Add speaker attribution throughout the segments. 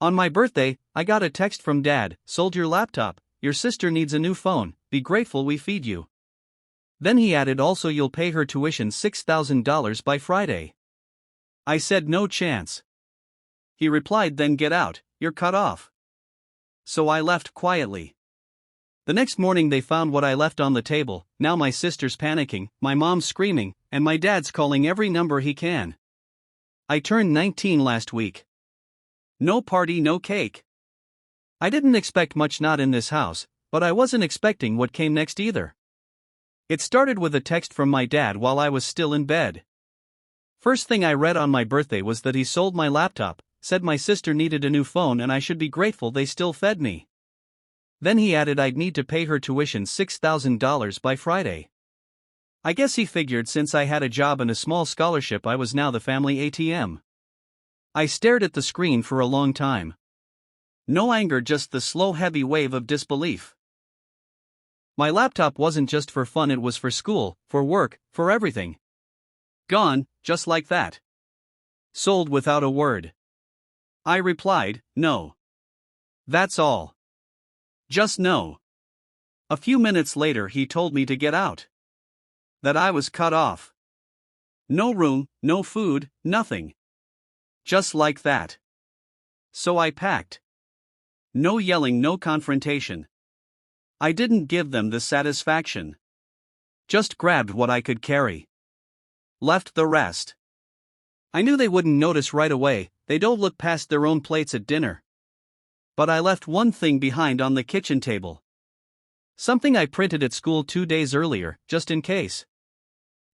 Speaker 1: On my birthday, I got a text from Dad, "Sold your laptop, your sister needs a new phone, be grateful we feed you." Then he added, "Also you'll pay her tuition $6,000 by Friday." I said no chance. He replied, "Then get out, you're cut off." So I left quietly. The next morning they found what I left on the table. Now my sister's panicking, my mom's screaming, and my dad's calling every number he can. I turned 19 last week. No party, no cake. I didn't expect much, not in this house, but I wasn't expecting what came next either. It started with a text from my dad while I was still in bed. First thing I read on my birthday was that he sold my laptop, said my sister needed a new phone and I should be grateful they still fed me. Then he added I'd need to pay her tuition $6,000 by Friday. I guess he figured since I had a job and a small scholarship I was now the family ATM. I stared at the screen for a long time. No anger, just the slow heavy wave of disbelief. My laptop wasn't just for fun, it was for school, for work, for everything. Gone, just like that. Sold without a word. I replied, "No. That's all. Just no." A few minutes later he told me to get out. That I was cut off. No room, no food, nothing. Just like that. So I packed. No yelling, no confrontation. I didn't give them the satisfaction. Just grabbed what I could carry. Left the rest. I knew they wouldn't notice right away, they don't look past their own plates at dinner. But I left one thing behind on the kitchen table. Something I printed at school 2 days earlier, just in case.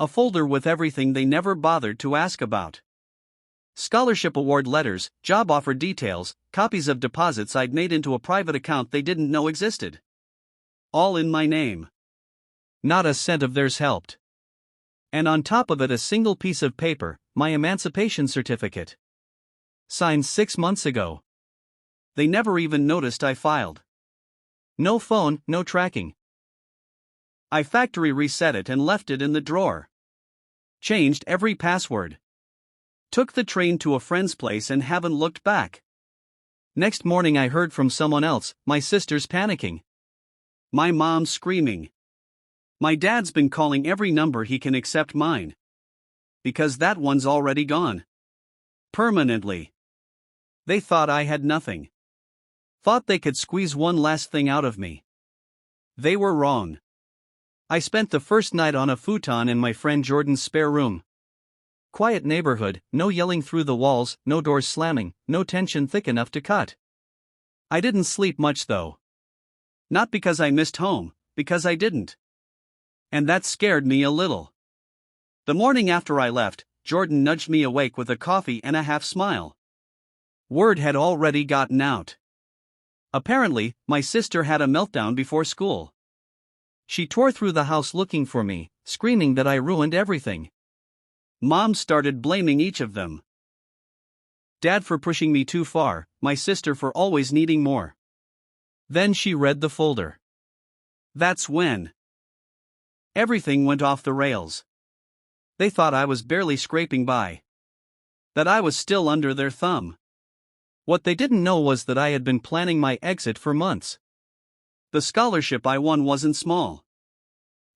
Speaker 1: A folder with everything they never bothered to ask about. Scholarship award letters, job offer details, copies of deposits I'd made into a private account they didn't know existed. All in my name. Not a cent of theirs helped. And on top of it a single piece of paper, my emancipation certificate. Signed 6 months ago. They never even noticed I filed. No phone, no tracking. I factory reset it and left it in the drawer. Changed every password. Took the train to a friend's place and haven't looked back. Next morning I heard from someone else, my sister's panicking. My mom's screaming. My dad's been calling every number he can except mine. Because that one's already gone. Permanently. They thought I had nothing. Thought they could squeeze one last thing out of me. They were wrong. I spent the first night on a futon in my friend Jordan's spare room. Quiet neighborhood, no yelling through the walls, no doors slamming, no tension thick enough to cut. I didn't sleep much though. Not because I missed home, because I didn't. And that scared me a little. The morning after I left, Jordan nudged me awake with a coffee and a half smile. Word had already gotten out. Apparently, my sister had a meltdown before school. She tore through the house looking for me, screaming that I ruined everything. Mom started blaming each of them. Dad for pushing me too far, my sister for always needing more. Then she read the folder. That's when everything went off the rails. They thought I was barely scraping by. That I was still under their thumb. What they didn't know was that I had been planning my exit for months. The scholarship I won wasn't small.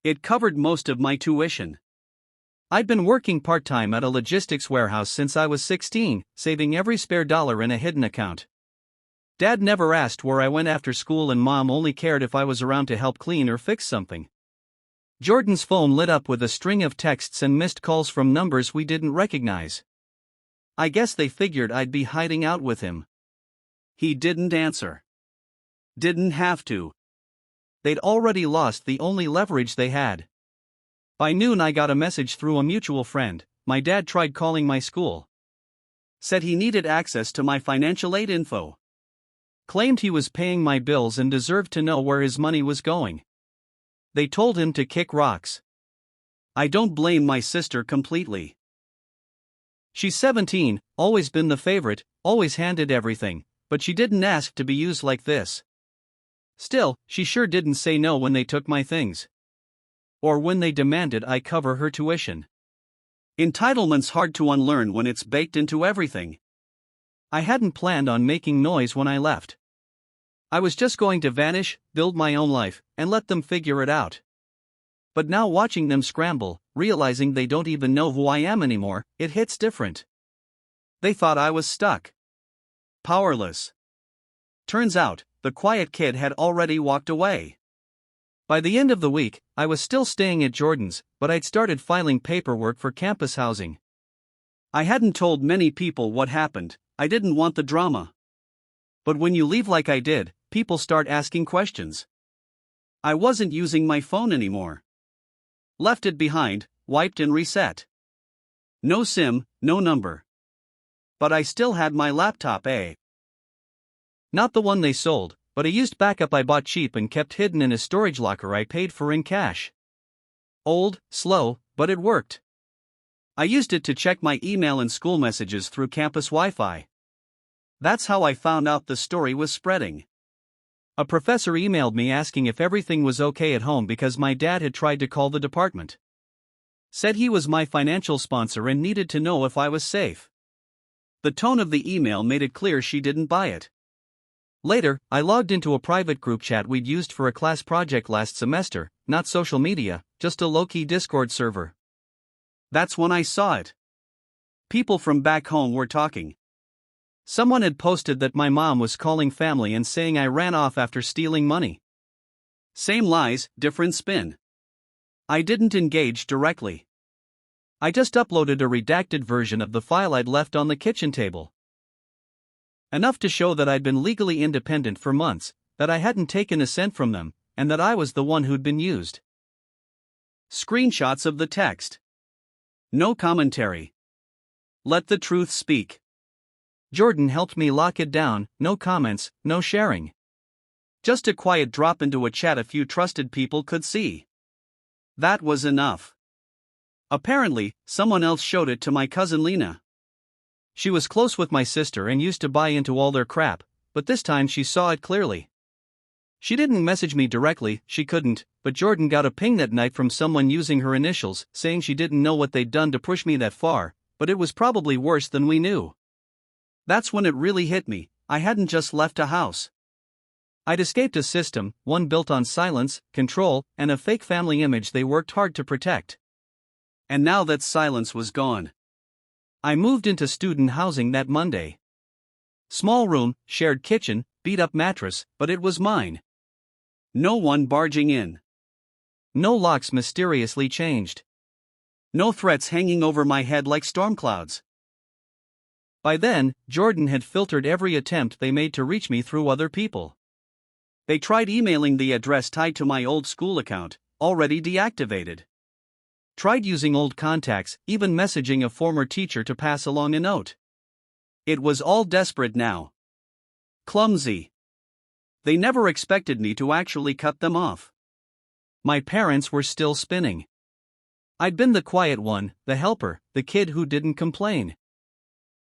Speaker 1: It covered most of my tuition. I'd been working part-time at a logistics warehouse since I was 16, saving every spare dollar in a hidden account. Dad never asked where I went after school and Mom only cared if I was around to help clean or fix something. Jordan's phone lit up with a string of texts and missed calls from numbers we didn't recognize. I guess they figured I'd be hiding out with him. He didn't answer. Didn't have to. They'd already lost the only leverage they had. By noon I got a message through a mutual friend. My dad tried calling my school. Said he needed access to my financial aid info. Claimed he was paying my bills and deserved to know where his money was going. They told him to kick rocks. I don't blame my sister completely. She's 17, always been the favorite, always handed everything, but she didn't ask to be used like this. Still, she sure didn't say no when they took my things. Or when they demanded I cover her tuition. Entitlement's hard to unlearn when it's baked into everything. I hadn't planned on making noise when I left. I was just going to vanish, build my own life, and let them figure it out. But now watching them scramble, realizing they don't even know who I am anymore, it hits different. They thought I was stuck. Powerless. Turns out, the quiet kid had already walked away. By the end of the week, I was still staying at Jordan's, but I'd started filing paperwork for campus housing. I hadn't told many people what happened, I didn't want the drama. But when you leave like I did, people start asking questions. I wasn't using my phone anymore. Left it behind, wiped and reset. No SIM, no number. But I still had my laptop, Not the one they sold, but a used backup I bought cheap and kept hidden in a storage locker I paid for in cash. Old, slow, but it worked. I used it to check my email and school messages through campus Wi-Fi. That's how I found out the story was spreading. A professor emailed me asking if everything was okay at home because my dad had tried to call the department. Said he was my financial sponsor and needed to know if I was safe. The tone of the email made it clear she didn't buy it. Later, I logged into a private group chat we'd used for a class project last semester, not social media, just a low-key Discord server. That's when I saw it. People from back home were talking. Someone had posted that my mom was calling family and saying I ran off after stealing money. Same lies, different spin. I didn't engage directly. I just uploaded a redacted version of the file I'd left on the kitchen table. Enough to show that I'd been legally independent for months, that I hadn't taken a cent from them, and that I was the one who'd been used. Screenshots of the text. No commentary. Let the truth speak. Jordan helped me lock it down, no comments, no sharing. Just a quiet drop into a chat a few trusted people could see. That was enough. Apparently, someone else showed it to my cousin Lena. She was close with my sister and used to buy into all their crap, but this time she saw it clearly. She didn't message me directly, she couldn't, but Jordan got a ping that night from someone using her initials, saying she didn't know what they'd done to push me that far, but it was probably worse than we knew. That's when it really hit me, I hadn't just left a house. I'd escaped a system, one built on silence, control, and a fake family image they worked hard to protect. And now that silence was gone. I moved into student housing that Monday. Small room, shared kitchen, beat-up mattress, but it was mine. No one barging in. No locks mysteriously changed. No threats hanging over my head like storm clouds. By then, Jordan had filtered every attempt they made to reach me through other people. They tried emailing the address tied to my old school account, already deactivated. Tried using old contacts, even messaging a former teacher to pass along a note. It was all desperate now. Clumsy. They never expected me to actually cut them off. My parents were still spinning. I'd been the quiet one, the helper, the kid who didn't complain.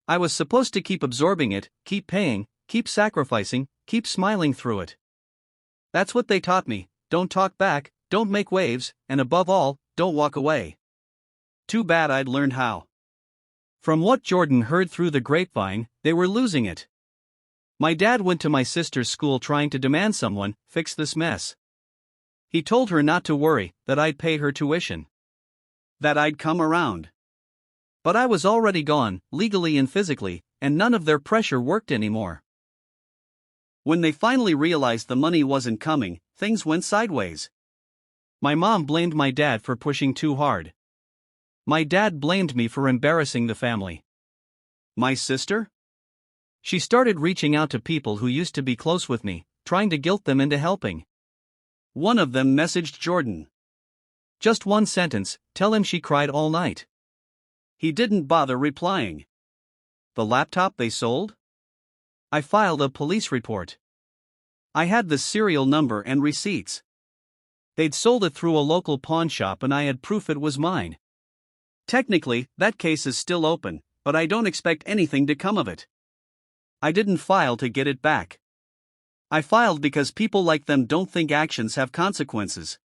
Speaker 1: I was supposed to keep absorbing it, keep paying, keep sacrificing, keep smiling through it. That's what they taught me, don't talk back, don't make waves, and above all, don't walk away. Too bad I'd learned how. From what Jordan heard through the grapevine, they were losing it. My dad went to my sister's school trying to demand someone fix this mess. He told her not to worry, that I'd pay her tuition. That I'd come around. But I was already gone, legally and physically, and none of their pressure worked anymore. When they finally realized the money wasn't coming, things went sideways. My mom blamed my dad for pushing too hard. My dad blamed me for embarrassing the family. My sister? She started reaching out to people who used to be close with me, trying to guilt them into helping. One of them messaged Jordan. Just one sentence, tell him she cried all night. He didn't bother replying. The laptop they sold? I filed a police report. I had the serial number and receipts. They'd sold it through a local pawn shop and I had proof it was mine. Technically, that case is still open, but I don't expect anything to come of it. I didn't file to get it back. I filed because people like them don't think actions have consequences.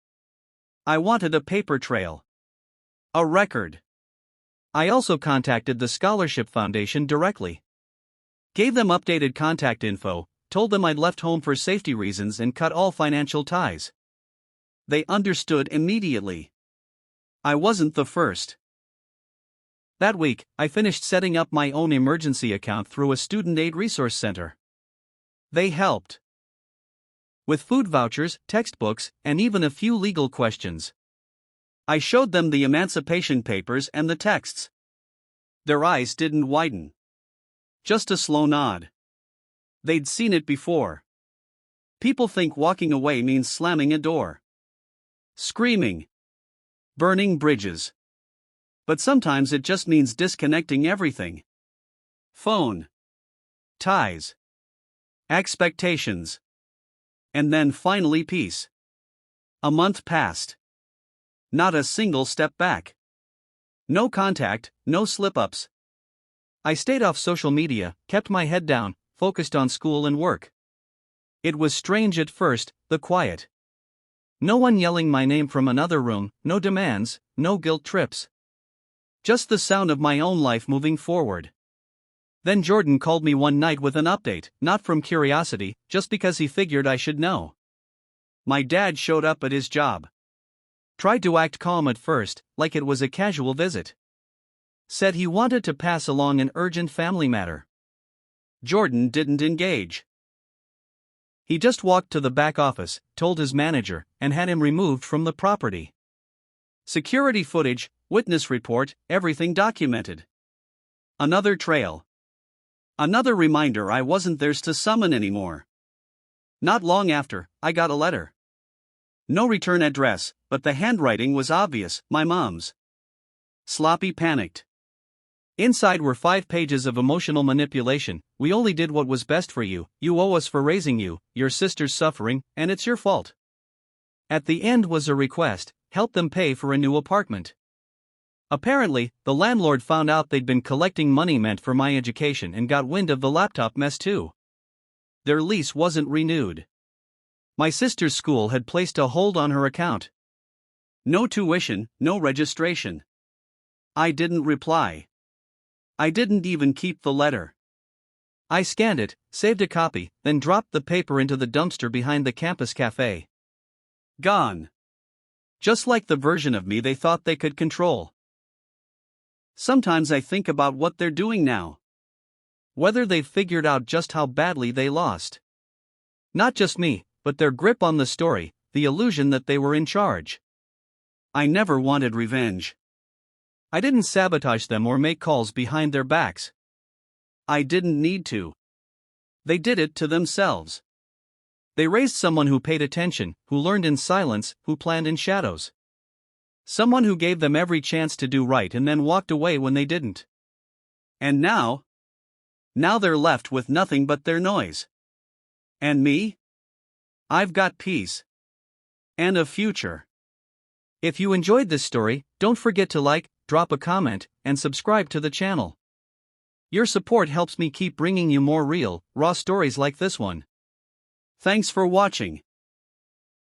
Speaker 1: I wanted a paper trail. A record. I also contacted the Scholarship Foundation directly. Gave them updated contact info, told them I'd left home for safety reasons and cut all financial ties. They understood immediately. I wasn't the first. That week, I finished setting up my own emergency account through a student aid resource center. They helped with food vouchers, textbooks, and even a few legal questions. I showed them the emancipation papers and the texts. Their eyes didn't widen. Just a slow nod. They'd seen it before. People think walking away means slamming a door, screaming, burning bridges. But sometimes it just means disconnecting everything. Phone, ties, expectations. And then finally peace. A month passed. Not a single step back. No contact, no slip-ups. I stayed off social media, kept my head down, focused on school and work. It was strange at first, the quiet. No one yelling my name from another room, no demands, no guilt trips. Just the sound of my own life moving forward. Then Jordan called me one night with an update, not from curiosity, just because he figured I should know. My dad showed up at his job. Tried to act calm at first, like it was a casual visit. Said he wanted to pass along an urgent family matter. Jordan didn't engage. He just walked to the back office, told his manager, and had him removed from the property. Security footage, witness report, everything documented. Another trail. Another reminder I wasn't theirs to summon anymore. Not long after, I got a letter. No return address, but the handwriting was obvious, my mom's. Sloppy panicked. Inside were 5 pages of emotional manipulation. We only did what was best for you, you owe us for raising you, your sister's suffering, and it's your fault. At the end was a request, help them pay for a new apartment. Apparently, the landlord found out they'd been collecting money meant for my education and got wind of the laptop mess too. Their lease wasn't renewed. My sister's school had placed a hold on her account. No tuition, no registration. I didn't reply. I didn't even keep the letter. I scanned it, saved a copy, then dropped the paper into the dumpster behind the campus cafe. Gone. Just like the version of me they thought they could control. Sometimes I think about what they're doing now. Whether they've figured out just how badly they lost. Not just me, but their grip on the story, the illusion that they were in charge. I never wanted revenge. I didn't sabotage them or make calls behind their backs. I didn't need to. They did it to themselves. They raised someone who paid attention, who learned in silence, who planned in shadows. Someone who gave them every chance to do right and then walked away when they didn't. And now they're left with nothing but their noise. And me? I've got peace. And a future. If you enjoyed this story, don't forget to like, drop a comment, and subscribe to the channel. Your support helps me keep bringing you more real, raw stories like this one. Thanks for watching.